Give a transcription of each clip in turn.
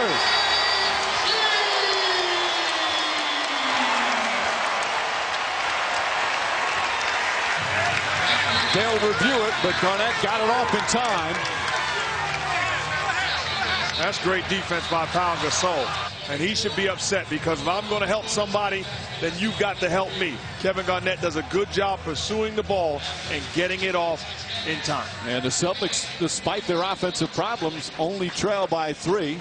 third. They'll review it, but Garnett got it off in time. That's great defense by Pau Gasol. And he should be upset, because if I'm going to help somebody, then you've got to help me. Kevin Garnett does a good job pursuing the ball and getting it off in time. And the Celtics, despite their offensive problems, only trail by 3.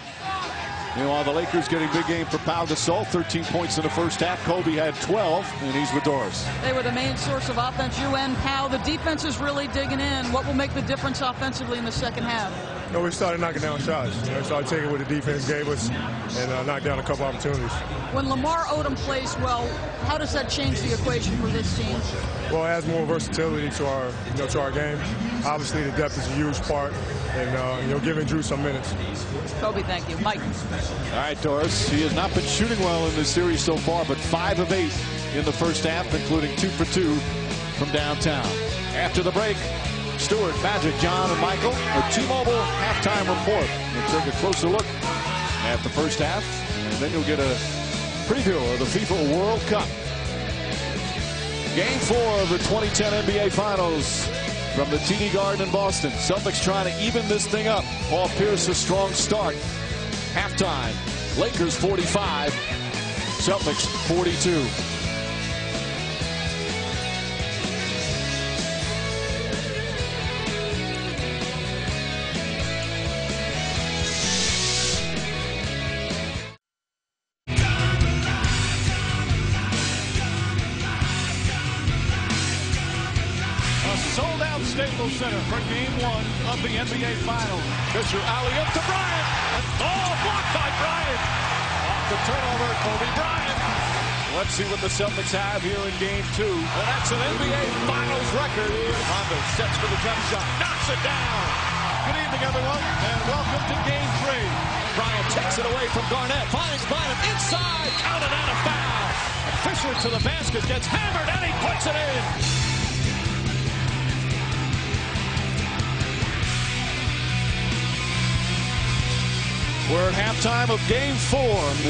Meanwhile, the Lakers getting big game for Pau Gasol. 13 points in the first half. Kobe had 12, and he's with Doris. They were the main source of offense. You and Pau. The defense is really digging in. What will make the difference offensively in the second half? You know, we started knocking down shots. We started taking what the defense gave us and knocked down a couple opportunities. When Lamar Odom plays well, how does that change the equation for this team? Well, it adds more versatility to our game. Obviously, the depth is a huge part, and giving Drew some minutes. Kobe, thank you. Mike. All right, Doris. He has not been shooting well in this series so far, but 5 of 8 in the first half, including 2 for 2 from downtown. After the break, Stewart, Magic, John, and Michael, a T-Mobile halftime report. We'll take a closer look at the first half, and then you'll get a preview of the FIFA World Cup. Game 4 of the 2010 NBA Finals from the TD Garden in Boston. Celtics trying to even this thing up. Paul Pierce, a strong start. Halftime, Lakers 45, Celtics 42. Staples Center for Game 1 of the NBA Finals. Fisher alley-up to Bryant. Oh, blocked by Bryant. Off the turnover, Kobe Bryant. Let's see what the Celtics have here in Game 2. Well, that's an NBA Finals record. Rondo sets for the jump shot. Knocks it down. Good evening, everyone, and welcome to Game 3. Bryant takes it away from Garnett. Finds Bryant inside. Counted out a foul. Fisher to the basket. Gets hammered, and he puts it in. We're at halftime of Game 4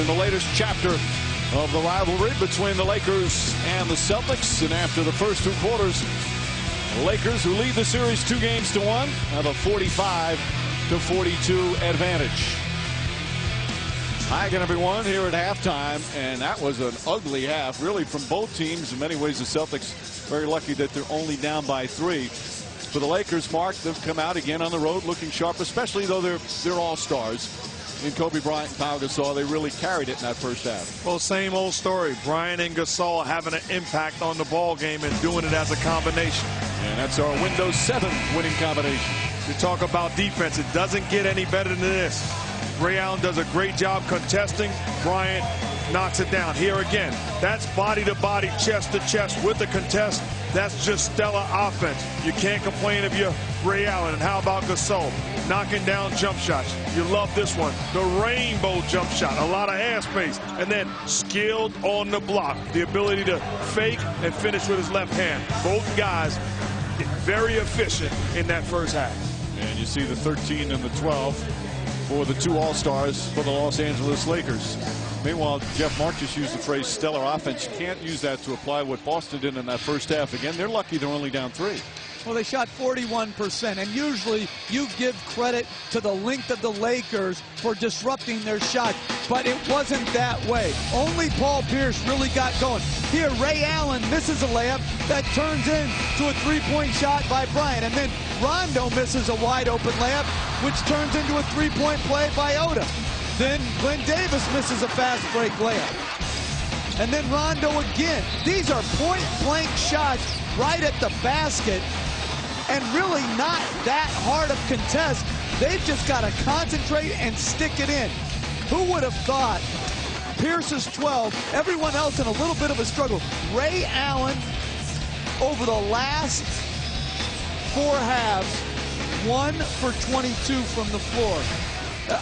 in the latest chapter of the rivalry between the Lakers and the Celtics. And after the first 2 quarters, the Lakers, who lead the series 2-1, have a 45-42 advantage. Hi again, everyone, here at halftime. And that was an ugly half, really, from both teams. In many ways, the Celtics very lucky that they're only down by 3. For the Lakers, Mark, they've come out again on the road looking sharp, especially though they're all-stars. In Kobe Bryant and Pau Gasol, they really carried it in that first half. Well, same old story. Bryant and Gasol having an impact on the ball game and doing it as a combination. And that's our Windows 7 winning combination. You talk about defense, it doesn't get any better than this. Ray Allen does a great job contesting. Bryant knocks it down. Here again, that's body to body, chest to chest with the contest. That's just stellar offense. You can't complain if you're Ray Allen. And how about Gasol? Knocking down jump shots. You love this one. The rainbow jump shot. A lot of airspace. And then skilled on the block. The ability to fake and finish with his left hand. Both guys very efficient in that first half. And you see the 13 and the 12 for the 2 All-Stars for the Los Angeles Lakers. Meanwhile, Jeff Mark just used the phrase stellar offense. You can't use that to apply what Boston did in that first half. Again, they're lucky they're only down 3. Well, they shot 41%, and usually you give credit to the length of the Lakers for disrupting their shot, but it wasn't that way. Only Paul Pierce really got going. Here, Ray Allen misses a layup that turns into a 3-point shot by Bryant, and then Rondo misses a wide-open layup, which turns into a 3-point play by Odom. Then Glenn Davis misses a fast break layup. And then Rondo again. These are point-blank shots right at the basket, and really not that hard of contest. They've just got to concentrate and stick it in. Who would have thought? Pierce is 12, everyone else in a little bit of a struggle. Ray Allen, over the last 4 halves, 1 for 22 from the floor.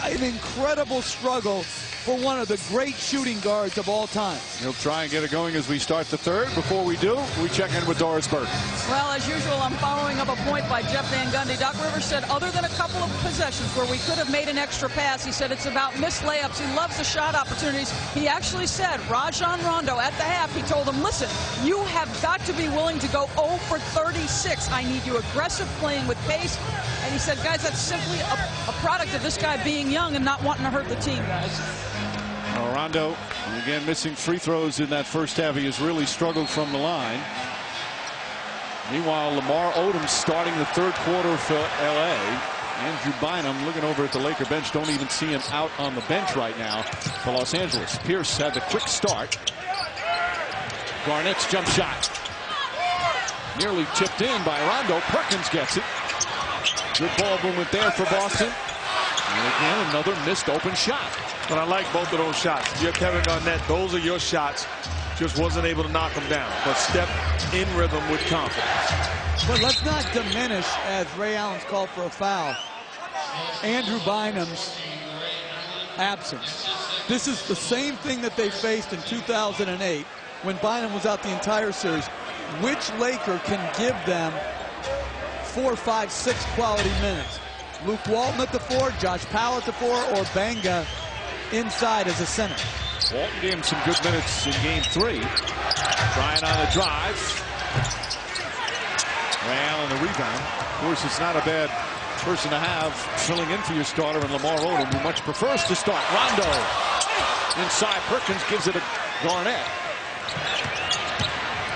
An incredible struggle for one of the great shooting guards of all time. He'll try and get it going as we start the third. Before we do, we check in with Doris Burke. Well, as usual, I'm following up a point by Jeff Van Gundy. Doc Rivers said other than a couple of possessions where we could have made an extra pass, he said it's about missed layups. He loves the shot opportunities. He actually said, Rajon Rondo at the half, he told him, listen, you have got to be willing to go 0 for 36. I need you aggressive, playing with pace. And he said, guys, that's simply a product of this guy being young and not wanting to hurt the team, guys. Rondo, again, missing free throws in that first half. He has really struggled from the line. Meanwhile, Lamar Odom starting the third quarter for L.A. Andrew Bynum looking over at the Laker bench. Don't even see him out on the bench right now for Los Angeles. Pierce had the quick start. Garnett's jump shot. Nearly tipped in by Rondo. Perkins gets it. Good ball movement there for Boston. And again, another missed open shot. But I like both of those shots. You're Kevin Garnett. Those are your shots. Just wasn't able to knock them down. But step in rhythm with confidence. But let's not diminish, as Ray Allen's called for a foul, Andrew Bynum's absence. This is the same thing that they faced in 2008 when Bynum was out the entire series. Which Laker can give them 4, 5, 6 quality minutes? Luke Walton at the 4, Josh Powell at the 4, or Banga inside as a center? Walton gave him some good minutes in game 3. Trying on a drive. Ray Allen the rebound. Of course, it's not a bad person to have filling in for your starter in Lamar Odom, who much prefers to start. Rondo inside. Perkins gives it to Garnett.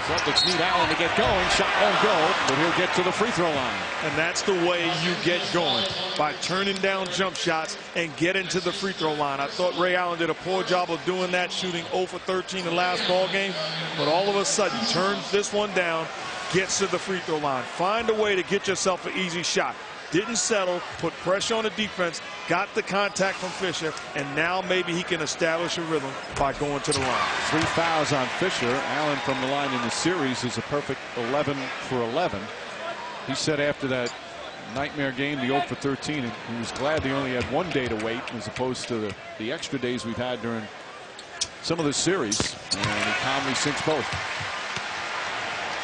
Celtics need Allen to get going. Shot won't go, but he'll get to the free throw line. And that's the way you get going, by turning down jump shots and get into the free throw line. I thought Ray Allen did a poor job of doing that, shooting 0 for 13 the last ball game. But all of a sudden, turns this one down, gets to the free throw line. Find a way to get yourself an easy shot. Didn't settle, put pressure on the defense, got the contact from Fisher, and now maybe he can establish a rhythm by going to the line. 3 fouls on Fisher. Allen from the line in the series is a perfect 11 for 11. He said after that nightmare game, the 0 for 13, and he was glad they only had 1 day to wait as opposed to the extra days we've had during some of the series, and he calmly sinks both.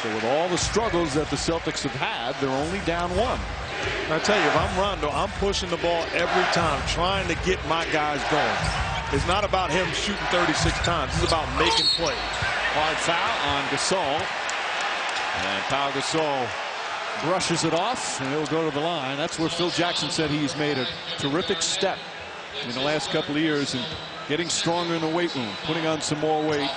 So with all the struggles that the Celtics have had, they're only down 1. I tell you, if I'm Rondo, I'm pushing the ball every time, trying to get my guys going. It's not about him shooting 36 times. It's about making plays. Hard foul on Gasol. And Pau Gasol brushes it off, and he'll go to the line. That's where Phil Jackson said he's made a terrific step in the last couple of years in getting stronger in the weight room, putting on some more weight,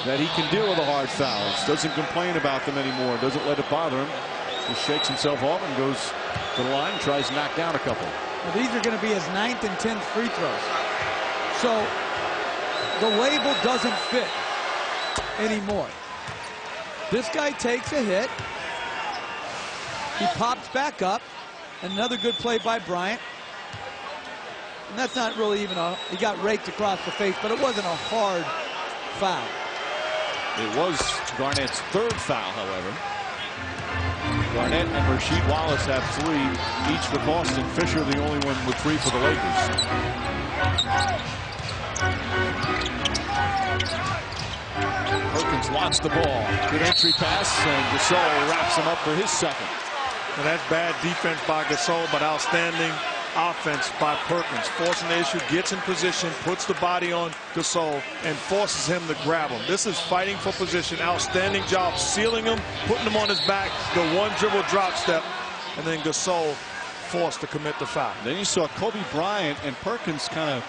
that he can deal with the hard fouls. Doesn't complain about them anymore. Doesn't let it bother him. Just shakes himself off and goes to the line, tries to knock down a couple. Well, these are going to be his 9th and 10th free throws. So the label doesn't fit anymore. This guy takes a hit. He pops back up. Another good play by Bryant. And that's not really even a, he got raked across the face, but it wasn't a hard foul. It was Garnett's 3rd foul, however. Garnett and Rasheed Wallace have 3 each for Boston. Fisher the only one with 3 for the Lakers. Perkins wants the ball. Good entry pass, and Gasol wraps him up for his 2nd. And that's bad defense by Gasol, but outstanding offense by Perkins. Forcing the issue, gets in position, puts the body on Gasol, and forces him to grab him. This is fighting for position. Outstanding job sealing him, putting him on his back, the 1 dribble drop step, and then Gasol forced to commit the foul. Then you saw Kobe Bryant and Perkins kind of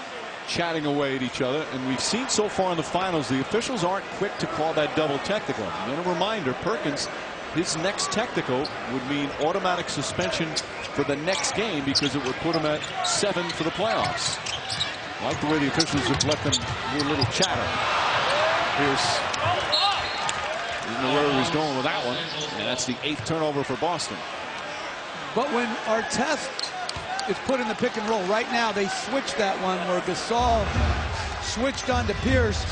chatting away at each other, and we've seen so far in the finals the officials aren't quick to call that double technical. And a reminder, Perkins, his next technical would mean automatic suspension for the next game because it would put him at 7 for the playoffs. I like the way the officials have let them do a little chatter. Pierce didn't know where he was going with that one, and that's the 8th turnover for Boston. But when Artest is put in the pick and roll right now, they switched that one where Gasol switched on to Pierce.